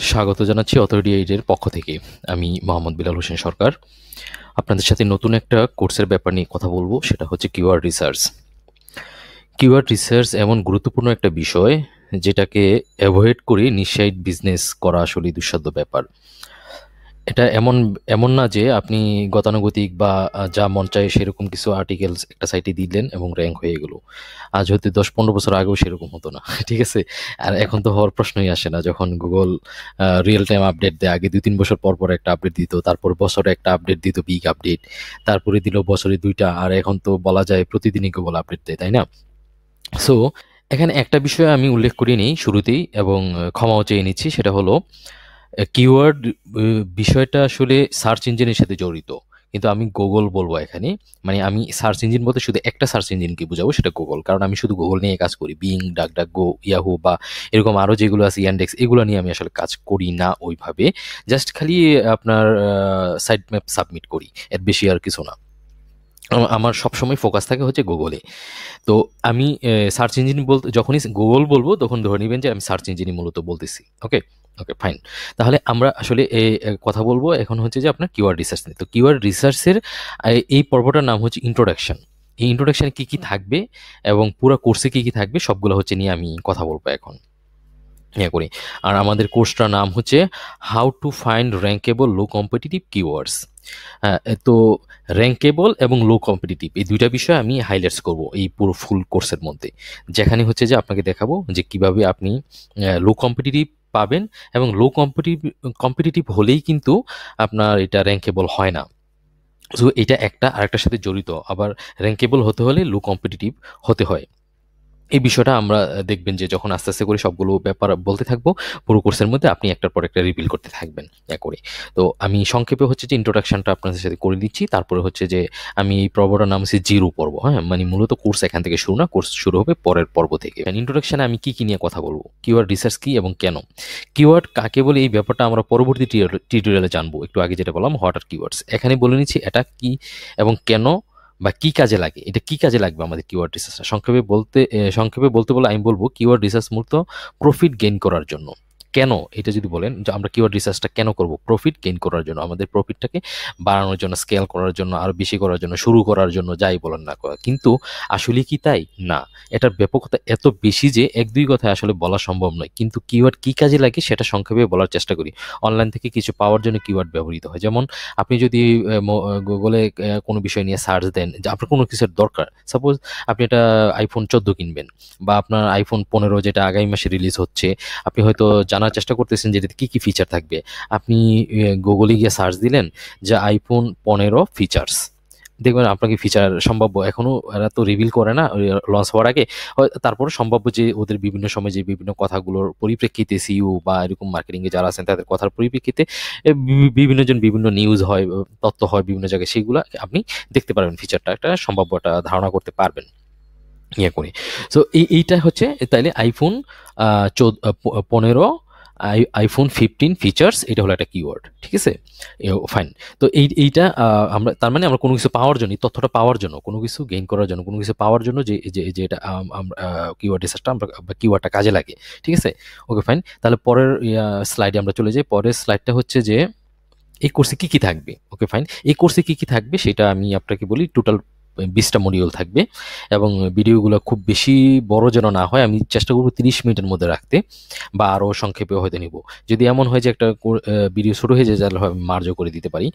স্বাগত জানাচ্ছি অথরিটি এইডের পক্ষ থেকে। আমি মোহাম্মদ বিলাল হোসেন সরকার। আপনাদের সাথে নতুন একটা কোর্সের ব্যাপার নিয়ে কথা বলবো, সেটা হচ্ছে কিওয়ার্ড রিসার্চ। কিওয়ার্ড রিসার্চ এমন গুরুত্বপূর্ণ একটা বিষয় যেটাকে অ্যাভয়েড করে নিঃসাইড বিজনেস করা আসলে দুঃসাধ্য ব্যাপার। এটা এমন এমন না যে আপনি গতানুগতিক বা যা মন চায় সেরকম কিছু আর্টিকেলস একটা সাইটে দিলেন এবং র্যাঙ্ক হয়ে গেল। আজ হতে 10-15 বছর আগেও সেরকম হতো না। ঠিক আছে? আর এখন তো হওয়ার প্রশ্নই আসে না। যখন গুগল রিয়েল টাইম আপডেট দেয়, আগে 2-3 বছর পর পর একটা আপডেট দিত, তারপর বছরে একটা আপডেট দিত, বিগ আপডেট, তারপরে দিল বছরে 2টা, আর এখন তো বলা যায় প্রতিদিনই গুগল আপডেট দেয়, তাই না? সো এখানে একটা বিষয় আমি উল্লেখ করে নিই শুরুতেই, এবং ক্ষমাও চেয়ে নিচ্ছি। সেটা হলো কিওয়ার্ড বিষয়টা আসলে সার্চ ইঞ্জিনের সাথে জড়িত, কিন্তু আমি গুগল বলবো এখানে। মানে আমি সার্চ ইঞ্জিন বলতে শুধু একটা সার্চ ইঞ্জিনকে বোঝাবো, সেটা গুগল। কারণ আমি শুধু গুগল নিয়ে কাজ করি। বিং, ডাকডাকগো, ইয়াহু বা এরকম আরও যেগুলো আছে, ইয়ান্ডেক্স, এগুলো নিয়ে আমি আসলে কাজ করি না ওইভাবে। জাস্ট খালি আপনার সাইট ম্যাপ সাবমিট করি, এর বেশি আর কিছু না। আমার সবসময় ফোকাস থাকে হচ্ছে গুগলে। তো আমি সার্চ ইঞ্জিন বলতে যখনই গুগল বলবো, তখন ধরে নেবেন যে আমি সার্চ ইঞ্জিনই মূলত বলতেছি। ওকে, ওকে, ফাইন। তাহলে আমরা আসলে কথা বলবো এখন হচ্ছে যে আপনার কিওয়ার্ড রিসার্চ নিয়ে। তো কিওয়ার্ড রিসার্চের এই পর্বটার নাম হচ্ছে ইন্ট্রোডাকশন। এই ইন্ট্রোডাকশনে কী কী থাকবে এবং পুরো কোর্সে কী কী থাকবে সবগুলো হচ্ছে নিয়ে আমি কথা বলবো এখন। ইয়ে করি। আর আমাদের কোর্সটার নাম হচ্ছে how to find rankable low competitive keywords. তো র্যাঙ্কেবল এবং লো কম্পিটিটিভ এই দুইটা বিষয় আমি হাইলাইটস করব এই পুরো ফুল কোর্সের মধ্যে, যেখানে হচ্ছে যে আপনাকে দেখাবো যে কিভাবে আপনি লো কম্পিটিটিভ পাবেন, এবং লো কম্পিটিটিভ হলেই কিন্তু আপনার এটা র্যাঙ্কেবল হয় না। সো এটা একটা আরেকটার সাথে জড়িত। আবার র্যাঙ্কেবল হতে হলে লো কম্পিটিটিভ হতে হয়। এই বিষয়টা আমরা দেখবেন যে যখন আস্তে আস্তে করে সবগুলো ব্যাপার বলতে থাকবো, পুরো কোর্সের মধ্যে আপনি একটার পর একটা রিভিল করতে থাকবেন করে। তো আমি সংক্ষেপে হচ্ছে যে ইন্ট্রোডাকশনটা আপনাদের সাথে করে দিচ্ছি। তারপরে হচ্ছে যে আমি এই পর্বটার নাম হচ্ছে জিরো পর্ব। হ্যাঁ, মানে মূলত কোর্স এখান থেকে শুরু না, কোর্স শুরু হবে পরের পর্ব থেকে। ইন্ট্রোডাকশনে আমি কি নিয়ে কথা বলবো, কিওয়ার্ড রিসার্চ কি এবং কেন, কিওয়ার্ড কাকে বলে, এই ব্যাপারটা আমরা পরবর্তী টিউটোরিয়ালে জানবো। একটু আগে যেটা বললাম হোয়াট আর কিওয়ার্ডস, এখানে বলে নিচ্ছি এটা কি এবং কেন বা কি কাজে লাগে। এটা কি কাজে লাগবে আমাদের কিওয়ার্ড রিসার্চটা সংক্ষেপে বলতে বলে আমি বলবো কিওয়ার্ড রিসার্চ মূলত প্রফিট গেইন করার জন্য। কেন এটা যদি বলেন যে আমরা কিওয়ার্ড রিসার্চটা কেন করব, প্রফিট গেইন করার জন্য, আমাদের প্রফিটটাকে বাড়ানোর জন্য, স্কেল করার জন্য, আরো বেশি করার জন্য, শুরু করার জন্য, যাই বলেন না। কিন্তু আসলে কি তাই না? এটার ব্যাপকতা এত বেশি যে এক দুই কথায় আসলে বলা সম্ভব নয়। কিন্তু কিওয়ার্ড কি কাজে লাগে সেটা সংক্ষেপে বলার চেষ্টা করি। অনলাইন থেকে কিছু পাওয়ার জন্য কিওয়ার্ড ব্যবহৃত হয়। যেমন আপনি যদি গুগলে কোনো বিষয় নিয়ে সার্চ দেন, যে আপনার কোনো কিছুর দরকার, সাপোজ আপনি একটা আইফোন 14 কিনবেন, বা আপনার আইফোন 15 যেটা আগামী মাসে রিলিজ হচ্ছে, আপনি হয়তো জানার চেষ্টা করতেছেন যে এটাতে কী কী ফিচার থাকবে। আপনি গুগলে গিয়ে সার্চ দিলেন যে আইফোন 15 ফিচার্স, দেখবেন আপনাকে ফিচার সম্ভাব্য, এখনও এরা তো রিভিল করে না লঞ্চ হওয়ার আগে, তারপরে সম্ভাব্য যে ওদের বিভিন্ন সময় যে বিভিন্ন কথাগুলোর পরিপ্রেক্ষিতে সিইও বা এরকম মার্কেটিংয়ে যারা আছেন তাদের কথার পরিপ্রেক্ষিতে বিভিন্ন জন বিভিন্ন নিউজ হয়, তথ্য হয় বিভিন্ন জায়গায়, সেইগুলো আপনি দেখতে পারবেন, ফিচারটা একটা সম্ভাব্য একটা ধারণা করতে পারবেন করে। সো এইটা হচ্ছে তাইলে আইফোন 15, আইফোন 15 ফিচার্স, এটা হলো একটা কিওয়ার্ড। ঠিক আছে, ফাইন। তো এইটা আমরা তার মানে আমরা কোনো কিছু পাওয়ার জন্য, তথ্যটা পাওয়ার জন্য, কোনো কিছু গেইন করার জন্য, কোনো কিছু পাওয়ার জন্য যে এটা আমরা কিওয়ার্ড রিসার্চটা আমরা কিওয়ার্ডটা কাজে লাগে। ঠিক আছে, ওকে, ফাইন। তাহলে পরের স্লাইডে আমরা চলে যাই। পরের স্লাইডটা হচ্ছে যে এই কোর্সে কী কী থাকবে। ওকে, ফাইন। এই কোর্সে কী কী থাকবে সেটা আমি আপনাকে বলি। টোটাল 20টা মডিউল থাকবে, এবং ভিডিওগুলো খুব বেশি বড় যেন না হয়। আমি চেষ্টা করব 30 মিনিটের মধ্যে রাখতে, বা আরও সংক্ষেপে হয়তো নিব। যদি এমন হয় যে একটা ভিডিও শুরু হয়ে যায়, তাহলে মার্জও করে দিতে পারি।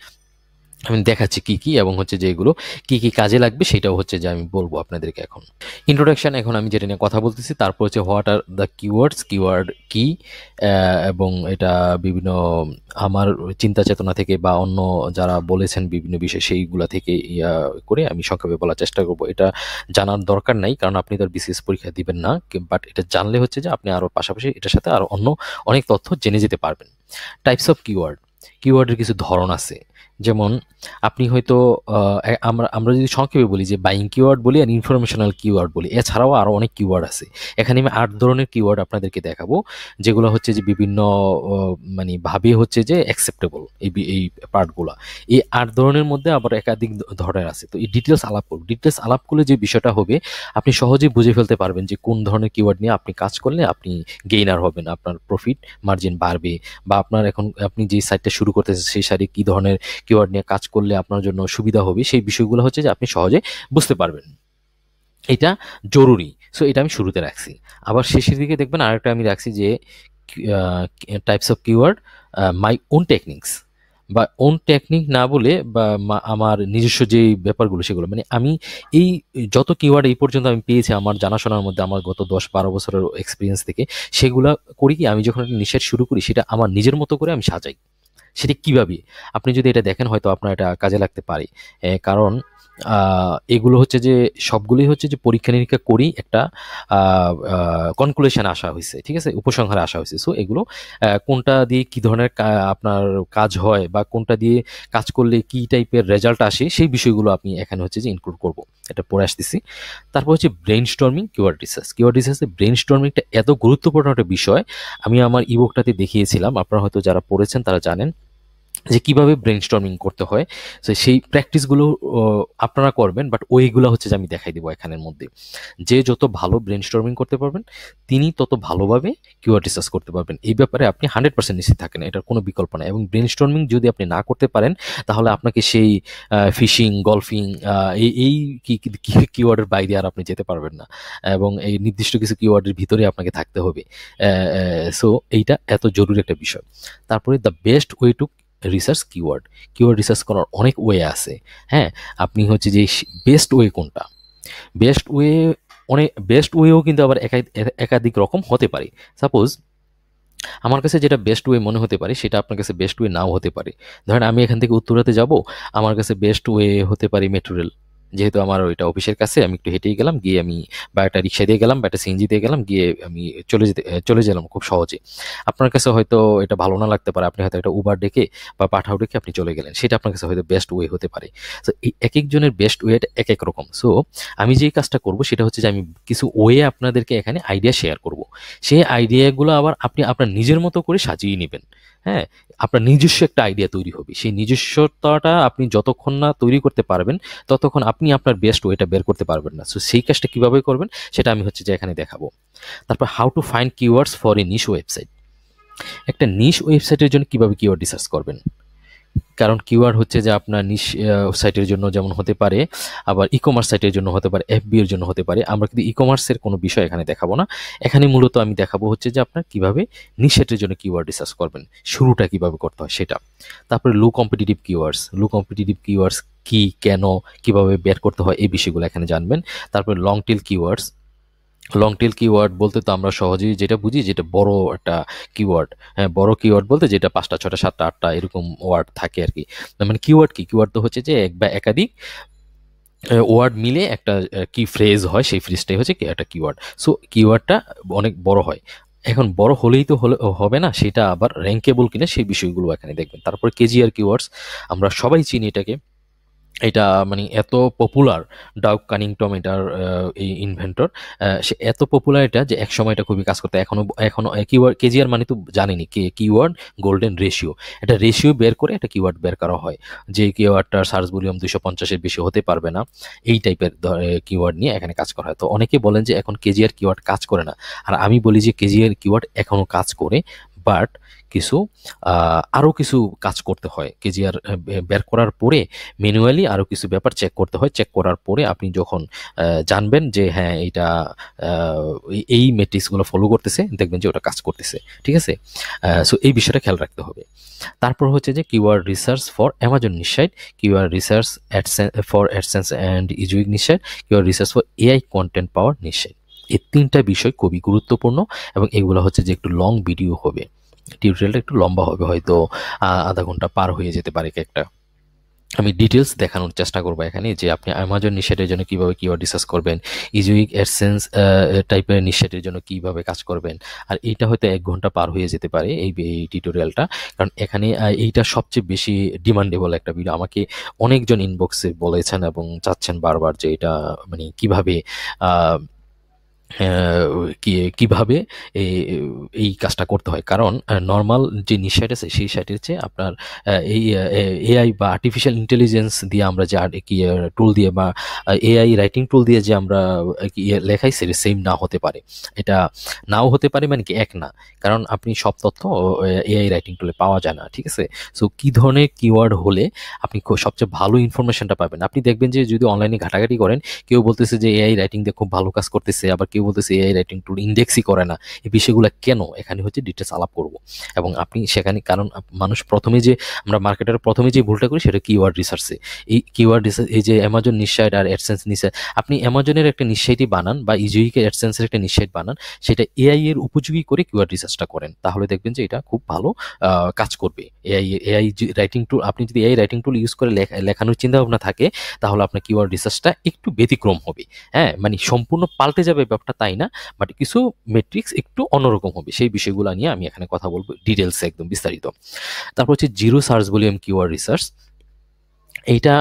আমি দেখাচ্ছি কি কি, এবং হচ্ছে যে এগুলো কি কি কাজে লাগবে সেটাও হচ্ছে যে আমি বলবো আপনাদেরকে এখন। ইন্ট্রোডাকশন এখন আমি যেটা নিয়ে কথা বলতেছি, তারপর হচ্ছে what are the keywords, keyword কি, এবং এটা বিভিন্ন আমার চিন্তা চেতনা থেকে বা অন্য যারা বলেছেন বিভিন্ন বিষয়, সেইগুলা থেকে করে আমি সংক্ষেপে বলার চেষ্টা করব। এটা জানার দরকার নাই, কারণ আপনি তো বিসিএস পরীক্ষা দিবেন না, বাট এটা জানলে হচ্ছে যে আপনি আরও পাশাপাশি এটার সাথে আরও অন্য অনেক তথ্য জেনে যেতে পারবেন। টাইপস অফ কিওয়ার্ড, কিওয়ার্ডের কিছু ধরন আছে। যেমন আপনি হয়তো আমরা যদি সংক্ষেপে বলি যে বাইং কিওয়ার্ড বলি আর ইনফরমেশনাল কিওয়ার্ড বলি, এছাড়াও আরও অনেক কিওয়ার্ড আছে। এখানে আমি 8 ধরনের কিওয়ার্ড আপনাদেরকে দেখাবো, যেগুলো হচ্ছে যে বিভিন্ন মানে ভাবে হচ্ছে যে অ্যাকসেপ্টেবল এই পার্টগুলা। এই 8 ধরনের মধ্যে আবার একাধিক ধরনের আছে। তো এই ডিটেলস আলাপ করব। ডিটেলস আলাপ করলে যে বিষয়টা হবে, আপনি সহজেই বুঝে ফেলতে পারবেন যে কোন ধরনের কিওয়ার্ড নিয়ে আপনি কাজ করলে আপনি গেইনার হবেন, আপনার প্রফিট মার্জিন বাড়বে, বা আপনার এখন আপনি যে সাইটটা শুরু করতেছেন সেই সাইটে কী ধরনের কিওয়ার্ড নিয়ে কাজ করলে আপনার জন্য সুবিধা হবে, সেই বিষয়গুলো হচ্ছে যে আপনি সহজে বুঝতে পারবেন। এটা জরুরি। সো এটা আমি শুরুতে রাখছি। আবার শেষের দিকে দেখবেন আরেকটা আমি রাখছি যে types of keyword, my own techniques, বা ওন টেকনিক না বলে বা আমার নিজস্ব যেই ব্যাপারগুলো সেগুলো, মানে আমি এই যত কিওয়ার্ড এই পর্যন্ত আমি পেয়েছি আমার জানাশোনার মধ্যে, আমার গত 10-12 বছরের এক্সপিরিয়েন্স থেকে, সেগুলো করি কি, আমি যখন একটা নিশেষ শুরু করি সেটা আমার নিজের মতো করে আমি সাজাই। সেটা কীভাবে, আপনি যদি এটা দেখেন হয়তো আপনার এটা কাজে লাগতে পারে। কারণ এগুলো হচ্ছে যে সবগুলোই হচ্ছে যে পরীক্ষা নিরীক্ষা করেই একটা কনক্লুশনে আসা হয়েছে, ঠিক আছে, উপসংহারে আসা হয়েছে। সো এগুলো কোনটা দিয়ে কী ধরনের আপনার কাজ হয় বা কোনটা দিয়ে কাজ করলে কী টাইপের রেজাল্ট আসে, সেই বিষয়গুলো আপনি এখানে হচ্ছে যে ইনক্লুড করব, এটা পড়ে আসতেছি। তারপর হচ্ছে brainstorming keyword research. Keyword রিসার্চে ব্রেইন স্টর্মিংটা এত গুরুত্বপূর্ণ একটা বিষয়, আমি আমার ইবুকটাতে দেখিয়েছিলাম, আপনারা হয়তো যারা পড়েছেন তারা জানেন যে কীভাবে ব্রেইন স্টর্মিং করতে হয়। তো সেই প্র্যাকটিসগুলো আপনারা করবেন, বাট ওইগুলো হচ্ছে যে আমি দেখাই দেবো এখানের মধ্যে। যে যত ভালো ব্রেইন স্টর্মিং করতে পারবেন তিনি তত ভালোভাবে কিওয়ার্ড রিসার্চ করতে পারবেন। এই ব্যাপারে আপনি 100% নিশ্চিত থাকেন, এটার কোনো বিকল্প নাই। এবং ব্রেইন স্টর্মিং যদি আপনি না করতে পারেন তাহলে আপনাকে সেই ফিশিং, গলফিং এই কিওয়ার্ডের বাইরে আর আপনি যেতে পারবেন না, এবং এই নির্দিষ্ট কিছু কিওয়ার্ডের ভিতরে আপনাকে থাকতে হবে। সো এইটা এত জরুরি একটা বিষয়। তারপরে the best way to research keyword research করার অনেক ওয়ে আছে। হ্যাঁ, আপনি হচ্ছে যে বেস্ট ওয়ে কোনটা, বেস্ট ওয়েও কিন্তু আবার একাধিক রকম হতে পারে। সাপোজ আমার কাছে যেটা বেস্ট ওয়ে মনে হতে পারে সেটা আপনার কাছে বেস্ট ওয়ে নাও হতে পারে। ধরেন আমি এখান থেকে উত্তরাতে যাব, আমার কাছে বেস্ট ওয়ে হতে পারে মেট্রো রেল, যেহেতু আমার ওইটা অফিসের কাছে, আমি একটু হেঁটেই গেলাম, গিয়ে আমি বা একটা রিক্সা দিয়ে গেলাম বা একটা সিএনজি দিয়ে গেলাম, গিয়ে আমি চলে গেলাম খুব সহজে। আপনার কাছে হয়তো এটা ভালো না লাগতে পারে, আপনি হয়তো একটা উবার ডেকে বা পাঠাও ডেকে আপনি চলে গেলেন, সেটা আপনার কাছে হয়তো বেস্ট ওয়ে হতে পারে। সো এই এক একজনের বেস্ট ওয়েটা এক এক রকম। সো আমি যেই কাজটা করব সেটা হচ্ছে যে আমি কিছু ওয়ে আপনাদেরকে এখানে আইডিয়া শেয়ার করব। সেই আইডিয়াগুলো আবার আপনি আপনার নিজের মতো করে সাজিয়ে নেবেন। হ্যাঁ, আপনার নিজস্ব একটা আইডিয়া তৈরি হবে। সেই নিজস্বতাটা আপনি যতক্ষণ না তৈরি করতে পারবেন ততক্ষণ আপনি আপনার বেস্ট ওয়েটা বের করতে পারবেন না। সো সেই কাজটা কীভাবে করবেন সেটা আমি হচ্ছে যে এখানে দেখাবো। তারপর how to find keywords for a niche website. একটা নিশ ওয়েবসাইটের জন্য কীভাবে কিওয়ার্ড রিসার্চ করবেন, কারণ কিওয়ার্ড হচ্ছে যে আপনার নিশ সাইটের জন্য যেমন হতে পারে, আবার ই কমার্স সাইটের জন্য হতে পারে, এফবি এর জন্য হতে পারে। আমরা কিন্তু ই কমার্সের কোনো বিষয় এখানে দেখাবো না, এখানে মূলত আমি দেখাবো হচ্ছে যে আপনার কীভাবে নিশ সাইটের জন্য কিওয়ার্ড রিসার্চ করবেন, শুরুটা কীভাবে করতে হয় সেটা। তারপরে লো কম্পিটিটিভ কিওয়ার্ডস কি, কেন, কিভাবে বের করতে হয়, এই বিষয়গুলো এখানে জানবেন। তারপরে লং টেল কিওয়ার্ড বলতে তো আমরা সহজেই যেটা বুঝি, যেটা বড় একটা কিওয়ার্ড। হ্যাঁ, বড় কিওয়ার্ড বলতে যেটা 5টা 6টা 7টা 8টা এরকম ওয়ার্ড থাকে আর কি। মানে কিওয়ার্ড তো হচ্ছে যে এক বা একাধিক ওয়ার্ড মিলে একটা কি ফ্রেজ হয়, সেই ফ্রেজটাই হচ্ছে একটা কিওয়ার্ড। সো কিওয়ার্ডটা অনেক বড় হয়। এখন বড় হলেই তো হবে না, সেটা আবার র্যাঙ্কেবল কিনা সেই বিষয়গুলো এখানে দেখবেন। তারপর কেজিআর কিওয়ার্ডস, আমরা সবাই চিনি এটাকে, এটা মানে এত পপুলার, ডাউগ কানিংটন এটার এই ইনভেন্টর। সে এত পপুলার এটা যে এক সময় এটা খুবই কাজ করতে, এখনো কিওয়ার্ড কেজিআর মানে তো জানেনি, কিওয়ার্ড গোল্ডেন রেশিও। এটা রেশিও বের করে একটা কিওয়ার্ড বের করা হয়, যে কিওয়ার্ডটার সার্চ ভলিউম 250-এর বেশি হতে পারবে না, এই টাইপের কিওয়ার্ড নিয়ে এখানে কাজ করা হয়। তো অনেকে বলেন যে এখন কেজিআর কিওয়ার্ড কাজ করে না, আর আমি বলি যে কেজিআর কিওয়ার্ড এখনও কাজ করে, বাট কিছু আরও কিছু কাজ করতে হয়। কেজিআর বের করার পরে ম্যানুয়ালি আরও কিছু ব্যাপার চেক করতে হয়। চেক করার পরে আপনি যখন জানবেন যে হ্যাঁ এইটা এই মেট্রিক্সগুলো ফলো করতেছে, দেখবেন যে ওটা কাজ করতেছে, ঠিক আছে। সো এই বিষয়টা খেয়াল রাখতে হবে। তারপর হচ্ছে যে keyword research for Amazon niche site, keyword research for AdSense and Ezoic niche site, keyword research for AI content power niche site. এই 3টা বিষয় খুবই গুরুত্বপূর্ণ, এবং এগুলো হচ্ছে যে একটু লং ভিডিও হবে, টিউটোরিয়ালটা একটু লম্বা হবে, হয়তো আধা ঘন্টা পার হয়ে যেতে পারে একটা। আমি ডিটেলস দেখানোর চেষ্টা করবো এখানে, যে আপনি অ্যামাজন নিশেটের জন্য কীভাবে কিওয়ার্ড রিসার্চ করবেন, ইজুইক অ্যাডসেন্স টাইপের নিশেটের জন্য কীভাবে কাজ করবেন। আর এইটা হয়তো 1 ঘন্টা পার হয়ে যেতে পারে এই টিউটোরিয়ালটা, কারণ এখানে এইটা সবচেয়ে বেশি ডিমান্ডেবল একটা ভিডিও। আমাকে অনেকজন ইনবক্সে বলেছেন এবং চাচ্ছেন বারবার যে এটা মানে কীভাবে কিভাবে এই কাজটা করতে হয়। কারণ নর্মাল যে নিশ সাইট আছে সেই সাইটের চেয়ে আপনার এই এআই বা আর্টিফিশিয়াল ইন্টেলিজেন্স দিয়ে আমরা যে টুল দিয়ে বা এআই রাইটিং টুল দিয়ে যে আমরা লেখাই সেটা সেম না হতে পারে। এটা নাও হতে পারে, মানে কি এক না, কারণ আপনি সব তথ্য এআই রাইটিং টুলে পাওয়া যায় না, ঠিক আছে। সো কী ধরনের কিওয়ার্ড হলে আপনি সবচেয়ে ভালো ইনফরমেশনটা পাবেন। আপনি দেখবেন যে যদি অনলাইনে ঘাটাঘাটি করেন, কেউ বলতেছে যে এআই রাইটিং দিয়ে খুব ভালো কাজ করতেছে, আবার কেউ বলতেছে এআই রাইটিং টুল ইন্ডেক্সই করে না। এই বিষয়গুলো কেন, এখানে হচ্ছে ডিটেলস আলাপ করব। এবং আপনি সেখানে, কারণ মানুষ প্রথমে যে আমরা মার্কেটার প্রথমে যে ভুলটা করি সেটা কিওয়ার্ড রিসার্চে। এই কিওয়ার্ড রিসার্চ, এই যে অ্যামাজন নিশ সাইট আর অ্যাডসেন্স নিশ সাইট, আপনি অ্যামাজনের একটা নিশ সাইটই বানান বা ইজুইকে অ্যাডসেন্সের একটা নিশ সাইট বানান, সেটা এআই এর উপযোগী করে কিওয়ার্ড রিসার্চটা করেন, তাহলে দেখবেন যে এটা খুব ভালো কাজ করবে। এআই রাইটিং টুল, আপনি যদি এআই রাইটিং টুল ইউজ করে লেখানোর চিন্তা ভাবনা থাকে, তাহলে আপনার কিওয়ার্ড রিসার্চটা একটু ব্যতিক্রম হবে। হ্যাঁ, মানে সম্পূর্ণ পাল্টে যাবে ব্যাপারটা তাই না, বাট কিছু মেট্রিক্স একটু অন্যরকম হবে। সেই বিষয়গুলো নিয়ে আমি এখানে কথা বলবো ডিটেলসে, একদম বিস্তারিত। তারপর হচ্ছে zero search volume keyword research. এইটা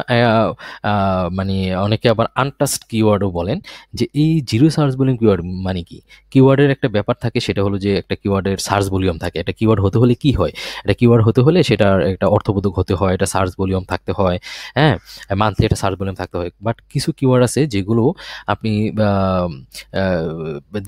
মানে অনেকে আবার আনটাস্ট কিওয়ার্ডও বলেন। যে এই জিরো সার্চ ভলিউম কিওয়ার্ড মানে কি? কিওয়ার্ডের একটা ব্যাপার থাকে, সেটা হলো যে একটা কিওয়ার্ডের সার্চ ভলিউম থাকে। একটা কিওয়ার্ড হতে হলে কি হয়? একটা কিওয়ার্ড হতে হলে সেটার একটা অর্থবোধক হতে হয়, একটা সার্চ ভলিউম থাকতে হয়, হ্যাঁ? মান্থলি একটা সার্চ ভলিউম থাকতে হয়। বাট কিছু কিওয়ার্ড আছে যেগুলো আপনি আ আ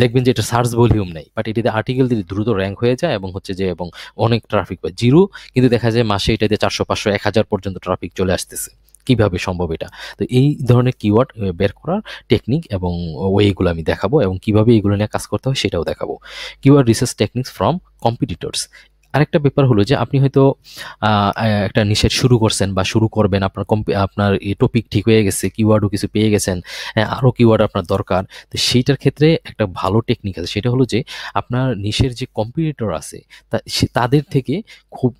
দেখবেন যে এটা সার্চ ভলিউম নেই, বাট এটাতে আর্টিকেল দিলে দ্রুত র্যাঙ্ক হয়ে যায় এবং হচ্ছে যে এবং অনেক ট্রাফিক পায়। জিরো কিন্তু দেখা যায় মাসে এটাতে 400, 500, 1000 পর্যন্ত ট্রাফিক চলে আসতেছে। কিভাবে সম্ভব এটা? তো এই ধরনের কিওয়ার্ড বের করার টেকনিক এবং ওয়েগুলো আমি দেখাবো, এবং কিভাবে এগুলো নিয়ে কাজ করতে হয় সেটাও দেখাবো। Keyword research techniques from competitors. আরেকটা ব্যাপার হলো যে আপনি হয়তো একটা নিশেষ শুরু করছেন বা শুরু করবেন, আপনার এই টপিক ঠিক হয়ে গেছে, কিওয়ার্ডও কিছু পেয়ে গেছেন, আরও কিওয়ার্ড আপনার দরকার। তো সেইটার ক্ষেত্রে একটা ভালো টেকনিক আছে, সেটা হলো যে আপনার নিশের যে কম্পিটিটর আছে তাদের থেকে খুব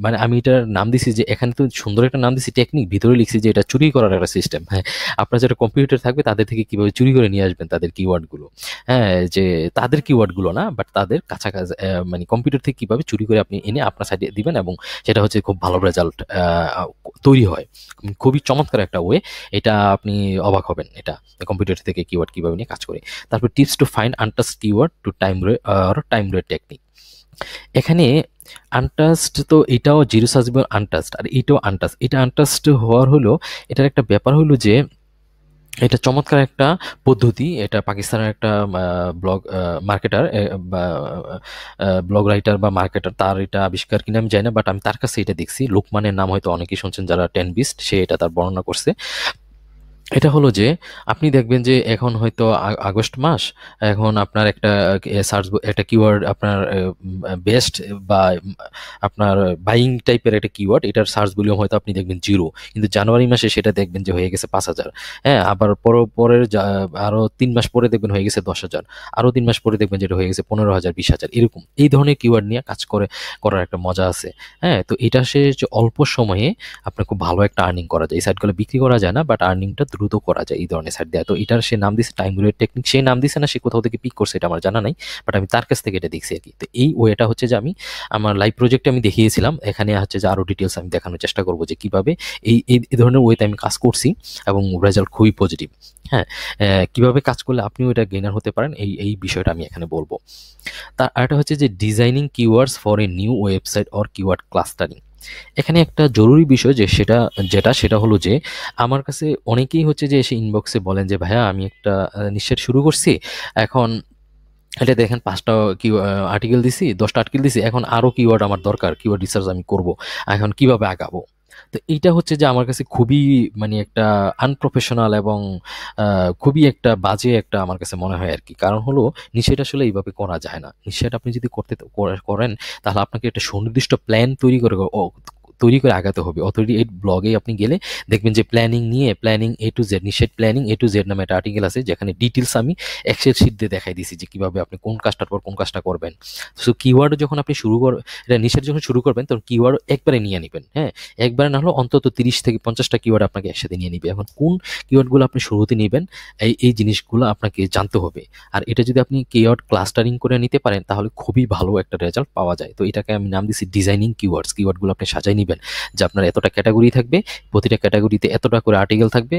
মানে আমি এটার নাম দিছি, যে এখানে তো সুন্দর একটা নাম দিছি টেকনিক, ভিতরে লিখছি যে এটা চুরি করার একটা সিস্টেম। হ্যাঁ, আপনার যারা কম্পিউটার থাকবে তাদের থেকে কিভাবে চুরি করে নিয়ে আসবেন তাদের কিওয়ার্ডগুলো। হ্যাঁ, যে তাদের কিওয়ার্ডগুলো না, বাট তাদের কাছাকাছি মানে কম্পিউটার থেকে কিভাবে চুরি করে আপনি এনে আপনার সাইডে দিবেন, এবং সেটা হচ্ছে খুব ভালো রেজাল্ট তৈরি হয়। খুবই চমৎকার একটা ওয়ে, এটা আপনি অবাক হবেন এটা কম্পিউটার থেকে কিওয়ার্ড কিভাবে নিয়ে কাজ করে। তারপর tips to find আনটাস্ট keyword to time রে টেকনিক। এখানে আনটাস্ট, তো এটাও জিরো সার্চেবল আনটাস্ট, আর এটাও আনটাস্ট। এটা আনটাস্ট হওয়ার হলো, এটার একটা ব্যাপার হলো যে এটা চমৎকার একটা পদ্ধতি। এটা পাকিস্তানের একটা ব্লগ মার্কেটার বা ব্লগ রাইটার বা মার্কেটার, তার এটা আবিষ্কার কিনা আমি জানি না, বাট আমি তার কাছে এটা দেখছি। লোকমানের নাম হয়তো অনেকেই শুনছেন যারা 10 বিস্ট, সে এটা তার বর্ণনা করছে। এটা হলো যে আপনি দেখবেন যে এখন হয়তো আগস্ট মাস, এখন আপনার একটা সার্চ, একটা কিওয়ার্ড আপনার বেস্ট বা আপনার বাইং টাইপের একটা কিওয়ার্ড, এটার সার্চ ভলিউম হয়তো আপনি দেখবেন 0, কিন্তু জানুয়ারি মাসে সেটা দেখবেন যে হয়ে গেছে 5000। হ্যাঁ, আবার পরের আরও 3 মাস পরে দেখবেন হয়ে গেছে 10,000, আরও 3 মাস পরে দেখবেন যেটা হয়ে গেছে 15,000, 20,000, এরকম। এই ধরনের কিওয়ার্ড নিয়ে কাজ করার একটা মজা আছে। হ্যাঁ, তো এটা সে অল্প সময়ে আপনার খুব ভালো একটা আর্নিং করা যায়। এই সাইটগুলো বিক্রি করা যায় না, বাট আর্নিংটা দ্রুত করা যায় এই ধরনের সাইট দেয়। তো এটার সে নাম দিচ্ছে টাইম রিলেটেড টেকনিক। সে নাম দিচ্ছে না, সে কোথাও থেকে পিক করছে এটা আমার জানা নাই, বাট আমি তার কাছ থেকে এটা দেখছি আর কি। তো এই ওয়েটা হচ্ছে যে আমি আমার লাইভ প্রজেক্টে আমি দেখিয়েছিলাম, এখানে হচ্ছে যে আরও ডিটেলস আমি দেখানোর চেষ্টা করবো যে কীভাবে এই ধরনের ওয়েতে আমি কাজ করছি এবং রেজাল্ট খুবই পজিটিভ। হ্যাঁ, কীভাবে কাজ করলে আপনিও এটা গেইনার হতে পারেন, এই বিষয়টা আমি এখানে বলবো। তার আরেকটা হচ্ছে যে designing keywords for a new website or keyword clustering. এখানে একটা জরুরি বিষয় যে সেটা হলো যে আমার কাছে অনেকেই হচ্ছে যে এসে ইনবক্সে বলেন যে ভাইয়া আমি একটা নিশ্চয় শুরু করছি, এখন এটা দেখেন 5টা আর্টিকেল দিছি, 10টা আর্টিকেল দিছি, এখন আরও কিওয়ার্ড আমার দরকার, কিওয়ার্ড রিসার্চ আমি করব, এখন কিভাবে আগাবো? তো এইটা হচ্ছে যে আমার কাছে খুবই মানে একটা আনপ্রফেশনাল এবং খুবই একটা বাজে একটা আমার কাছে মনে হয় আর কি। কারণ হলো নিশ্চয়টা আসলে এইভাবে করা যায় না। নিশ্চয়টা আপনি যদি করেন, তাহলে আপনাকে একটা সুনির্দিষ্ট প্ল্যান তৈরি করে তৈরি করে আগাতে হবে। অথরিটি 8 ব্লগে আপনি গেলে দেখবেন যে প্ল্যানিং এ টু জেড, নিশ্চিত প্ল্যানিং এ টু জেড নামে একটা আর্টিকেল আছে, যেখানে ডিটেলস আমি এক্সেল শিট দিয়ে দেখাই দিছি যে কীভাবে আপনি কোন কাজটার পর কোন কাজটা করবেন। সো কিওয়ার্ড যখন আপনি এটা নিশ্চিত যখন শুরু করবেন, তখন কিওয়ার্ড একবারে নিয়ে নেবেন। হ্যাঁ, একবারে না হলেও অন্তত 30 থেকে 50টা কিওয়ার্ড আপনাকে একসাথে নিয়ে নিবে। এখন কোন কিওয়ার্ডগুলো আপনি শুরুতে নেবেন, এই জিনিসগুলো আপনাকে জানতে হবে। আর এটা যদি আপনি কিওয়ার্ড ক্লাস্টারিং করে নিতে পারেন, তাহলে খুবই ভালো একটা রেজাল্ট পাওয়া যায়। তো এটাকে আমি নাম দিচ্ছি ডিজাইনিং কিওয়ার্ডস। কিওয়ার্ডগুলো আপনি সাজাই নেবেন যে আপনার এতটা ক্যাটাগরি থাকবে, প্রতিটা ক্যাটাগরিতে এতটা করে আর্টিকেল থাকবে,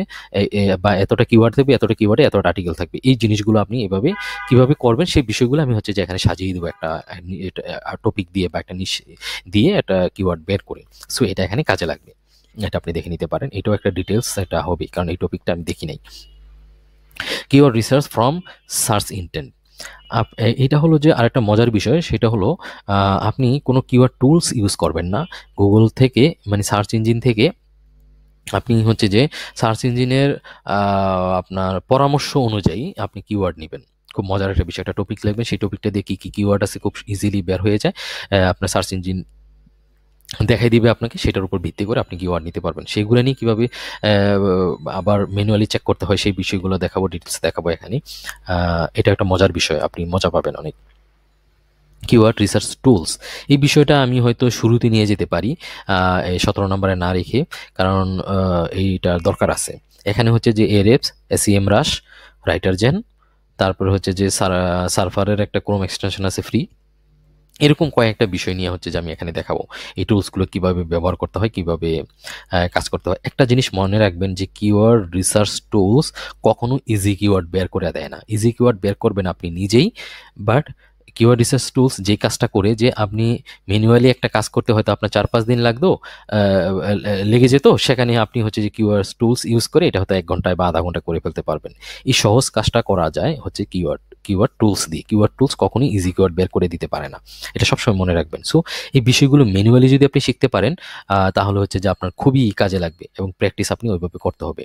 বা এতটা কিওয়ার্ড থাকবে, এতটা কিওয়ার্ডে এতটা আর্টিকেল থাকবে। এই জিনিসগুলো আপনি এভাবে কিভাবে করবেন সেই বিষয়গুলো আমি হচ্ছে যে এখানে সাজিয়ে দেবো একটা টপিক দিয়ে বা একটা নিশ দিয়ে একটা কিওয়ার্ড বের করে। সো এটা এখানে কাজে লাগবে, এটা আপনি দেখে নিতে পারেন। এটাও একটা ডিটেলস এটা হবে, কারণ এই টপিকটা আমি দেখি নাই। Keyword research from search intent. এটা হলো যে আরেকটা মজার বিষয়, সেটা হলো আপনি কোনো কিওয়ার্ড টুলস ইউজ করবেন না। গুগল থেকে, মানে সার্চ ইঞ্জিন থেকে আপনি হচ্ছে যে সার্চ ইঞ্জিনের আপনার পরামর্শ অনুযায়ী আপনি কিওয়ার্ড নেবেন। খুব মজার একটা বিষয়, একটা টপিক লিখবেন, সেই টপিকটা দিয়ে কী কী কিওয়ার্ড আছে খুব ইজিলি বের হয়ে যায়। আপনার সার্চ ইঞ্জিন দেখাই দিবে আপনাকে, সেটার উপর ভিত্তি করে আপনি কিওয়ার্ড নিতে পারবেন। সেইগুলো নিয়ে কীভাবে আবার ম্যানুয়ালি চেক করতে হয় সেই বিষয়গুলো দেখাবো, ডিটেলস দেখাবো এখানে। এটা একটা মজার বিষয়, আপনি মজা পাবেন অনেক। কিওয়ার্ড রিসার্চ টুলস, এই বিষয়টা আমি হয়তো শুরুতে নিয়ে যেতে পারি, এই 17 নম্বরে না রেখে, কারণ এইটার দরকার আছে। এখানে হচ্ছে যে এরেপস, SEMrush, রাইটারজেন, তারপরে হচ্ছে যে সার্ফারের একটা ক্রোম এক্সটেনশন আছে ফ্রি। এরকম কয়েকটা বিষয় নিয়ে হচ্ছে যে আমি এখানে দেখাবো এই টুলসগুলো কীভাবে ব্যবহার করতে হয়, কীভাবে কাজ করতে হয়। একটা জিনিস মনে রাখবেন যে কিওয়ার্ড রিসার্চ টুলস কখনো ইজি কিওয়ার্ড বের করে দেয় না। ইজি কিওয়ার্ড বের করবেন আপনি নিজেই, বাট কিওয়ার্ড রিসার্চ টুলস যে কাজটা করে, যে আপনি ম্যানুয়ালি একটা কাজ করতে হয়তো আপনার 4-5 দিন লেগে যেত, সেখানে আপনি হচ্ছে যে কিওয়ার্ড টুলস ইউজ করে এটা হয়তো 1 ঘন্টায় বা আধা ঘন্টা করে ফেলতে পারবেন। এই সহজ কাজটা করা যায় হচ্ছে কিওয়ার্ড টুলস দিয়ে। কিওয়ার্ড টুলস কখনোই ইজি কিওয়ার্ড বের করে দিতে পারে না, এটা সবসময় মনে রাখবেন। সো এই বিষয়গুলো ম্যানুয়ালি যদি আপনি শিখতে পারেন, তাহলে হচ্ছে যে আপনার খুবই কাজে লাগবে, এবং প্র্যাকটিস আপনি ওইভাবে করতে হবে।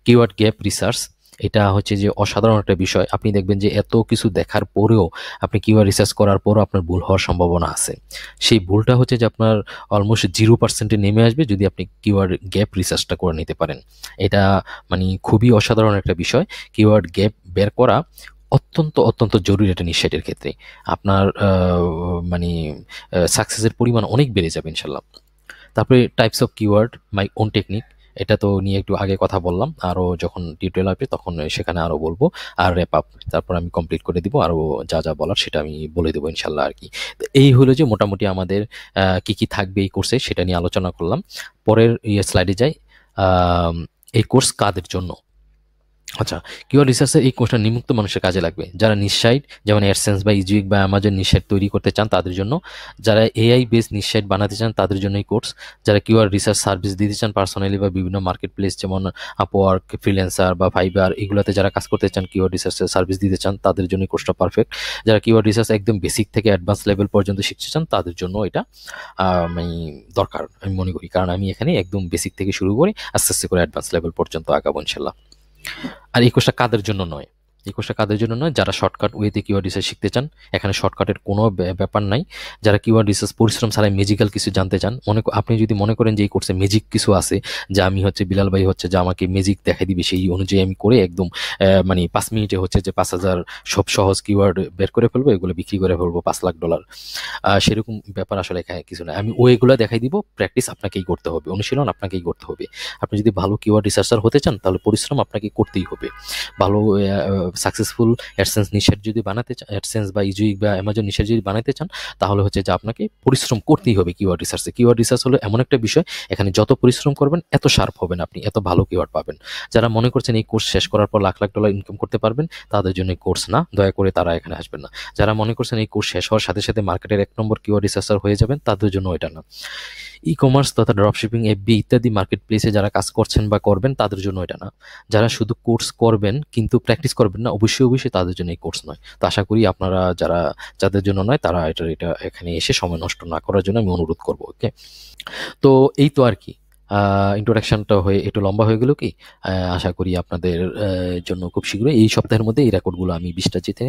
কিওয়ার্ড গ্যাপ রিসার্চ, এটা হচ্ছে যে অসাধারণ একটা বিষয়। আপনি দেখবেন যে এত কিছু দেখার পরেও, আপনি কিওয়ার্ড রিসার্চ করার পরও আপনার ভুল হওয়ার সম্ভাবনা আছে। সেই ভুলটা হচ্ছে যে আপনার অলমোস্ট 0%-এ নেমে আসবে যদি আপনি কিওয়ার্ড গ্যাপ রিসার্চটা করে নিতে পারেন। এটা মানে খুবই অসাধারণ একটা বিষয়। কিওয়ার্ড গ্যাপ বের করা অত্যন্ত জরুরি একটা নিশ্চয়তার ক্ষেত্রে। আপনার মানে সাকসেসের পরিমাণ অনেক বেড়ে যাবে ইনশাল্লাহ। তারপরে types of keyword, my own technique, এটা তো নিয়ে একটু আগে কথা বললাম, আরও যখন টিউটোরিয়াল আসবে তখন সেখানে আরও বলবো। আর র্যাপ আপ, তারপর আমি কমপ্লিট করে দিব, আরও যা যা বলার সেটা আমি বলে দেবো ইনশাল্লাহ আর কি। তো এই হলো যে মোটামুটি আমাদের কি কি থাকবে এই কোর্সে, সেটা নিয়ে আলোচনা করলাম। পরের স্লাইডে যাই। এই কোর্স কাদের জন্য? আচ্ছা, কিওয়ার্ড রিসার্চের এই কোর্সটা নিম্নোক্ত মানুষের কাজে লাগবে: যারা নিশ্চাইট, যেমন অ্যাডসেন্স বা ইজিউইক বা অ্যামাজন নিশ্চাইট তৈরি করতে চান তাদের জন্য; যারা AI বেস নিশ্চাইট বানাতে চান তাদের জন্য এই কোর্স; যারা কিওয়ার্ড রিসার্চ সার্ভিস দিতে চান পার্সোনালি বা বিভিন্ন মার্কেট প্লেস যেমন আপওয়ার্ক, ফ্রিল্যান্সার বা ফাইবার, এগুলোতে যারা কাজ করতে চান, কিওয়ার্ড রিসার্চের সার্ভিস দিতে চান, তাদের জন্য এই কোর্সটা পারফেক্ট। যারা কিওয়ার্ড রিসার্চ একদম বেসিক থেকে অ্যাডভান্স লেভেল পর্যন্ত শিখতে চান তাদের জন্য এটা মানে দরকার আমি মনে করি, কারণ আমি এখানে একদম বেসিক থেকে শুরু করে আস্তে আস্তে করে অ্যাডভান্স লেভেল পর্যন্ত আগাবো ইনশাল্লাহ। আর এই কোর্সটা কাদের জন্য নয়? এই কোর্সটা কাদের জন্য নয়? যারা শর্টকাট ওয়েতে কিওয়ার্ড রিসার্চ শিখতে চান, এখানে শর্টকাটের কোনো ব্যাপার নাই। যারা কিওয়ার্ড রিসার্চ পরিশ্রম ছাড়াই ম্যাজিক্যাল কিছু জানতে চান, আপনি যদি মনে করেন যে এই কোর্সে ম্যাজিক কিছু আছে, যে আমি হচ্ছে বিলাল ভাই হচ্ছে যে আমাকে ম্যাজিক দেখাই দিবে, সেই অনুযায়ী আমি করে একদম মানে 5 মিনিটে হচ্ছে যে 5,000 সব সহজ কিওয়ার্ড বের করে ফেলবো, এগুলো বিক্রি করে ফেলবো $5,00,000, সেরকম ব্যাপার আসলে এখানে কিছু না। আমি ওইগুলো দেখাই দিব, প্র্যাকটিস আপনাকেই করতে হবে, অনুশীলন আপনাকেই করতে হবে। আপনি যদি ভালো কিওয়ার্ড রিসার্চার হতে চান তাহলে পরিশ্রম আপনাকে করতেই হবে। ভালো সাকসেসফুল অ্যাডসেন্স নিশেট যদি বানাতে চান, অ্যাডসেন্স বা ইজিউইক বা অ্যামাজন নিশেট যদি বানাতে চান, তাহলে হচ্ছে যে আপনাকে পরিশ্রম করতেই হবে কিওয়ার্ড রিসার্চে। কিওয়ার্ড রিসার্চ হলো এমন একটা বিষয়, এখানে যত পরিশ্রম করবেন এত শার্প হবেন আপনি, এত ভালো কিওয়ার্ড পাবেন। যারা মনে করছেন এই কোর্স শেষ করার পর $1,00,000 ইনকাম করতে পারবেন, তাদের জন্য এই কোর্স না, দয়া করে তারা এখানে আসবেন না। যারা মনে করছেন এই কোর্স শেষ হওয়ার সাথে সাথে মার্কেটের 1 নম্বর কিওয়ার্ড রিসার্চার হয়ে যাবেন, তাদের জন্য এটা না। ই কমার্স তথা ড্রপশিপিং, FB ইত্যাদি মার্কেট প্লেসে যারা কাজ করছেন বা করবেন, তাদের জন্য এটা না। যারা শুধু কোর্স করবেন কিন্তু প্র্যাকটিস করবেন না, অবশ্যই তাদের জন্য এই কোর্স নয়। তো আশা করি আপনারা যাদের জন্য নয়, তারা এটা এখানে এসে সময় নষ্ট না করার জন্য আমি অনুরোধ করবো। ওকে, তো এই তো আর কি। ইন্ট্রোডাকশনটা হয়ে একটু লম্বা হয়ে গেল কি, আশা করি আপনাদের জন্য খুব শীঘ্রই এই সপ্তাহের মধ্যে এই রেকর্ডগুলো আমি 20টা জিতে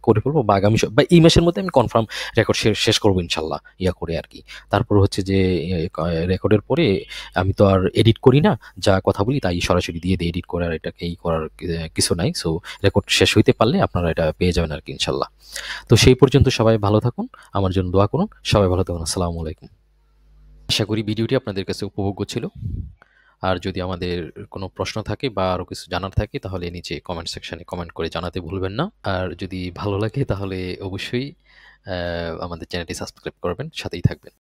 করে ফেলবো, বা আগামী বা এই মাসের মধ্যে আমি কনফার্ম রেকর্ড শেষ করবো ইনশাল্লাহ, করে আর কি। তারপর হচ্ছে যে রেকর্ডের পরে আমি তো আর এডিট করি না, যা কথা বলি তাই সরাসরি দিয়ে দিই, এডিট করার এটাকে এই করার কিছু নাই। সো রেকর্ড শেষ হইতে পারলে আপনারা এটা পেয়ে যাবেন আর কি ইনশাল্লাহ। তো সেই পর্যন্ত সবাই ভালো থাকুন, আমার জন্য দোয়া করুন। সবাই ভালো থাকুন। আসসালামু আলাইকুম। আশা করি ভিডিওটি আপনাদের কাছে উপভোগ্য ছিল। আর যদি আমাদের কোনো প্রশ্ন থাকে বা আরও কিছু জানার থাকে তাহলে নিচে কমেন্ট সেকশনে কমেন্ট করে জানাতে ভুলবেন না। আর যদি ভালো লাগে তাহলে অবশ্যই আমাদের চ্যানেলটি সাবস্ক্রাইব করবেন, সাথেই থাকবেন।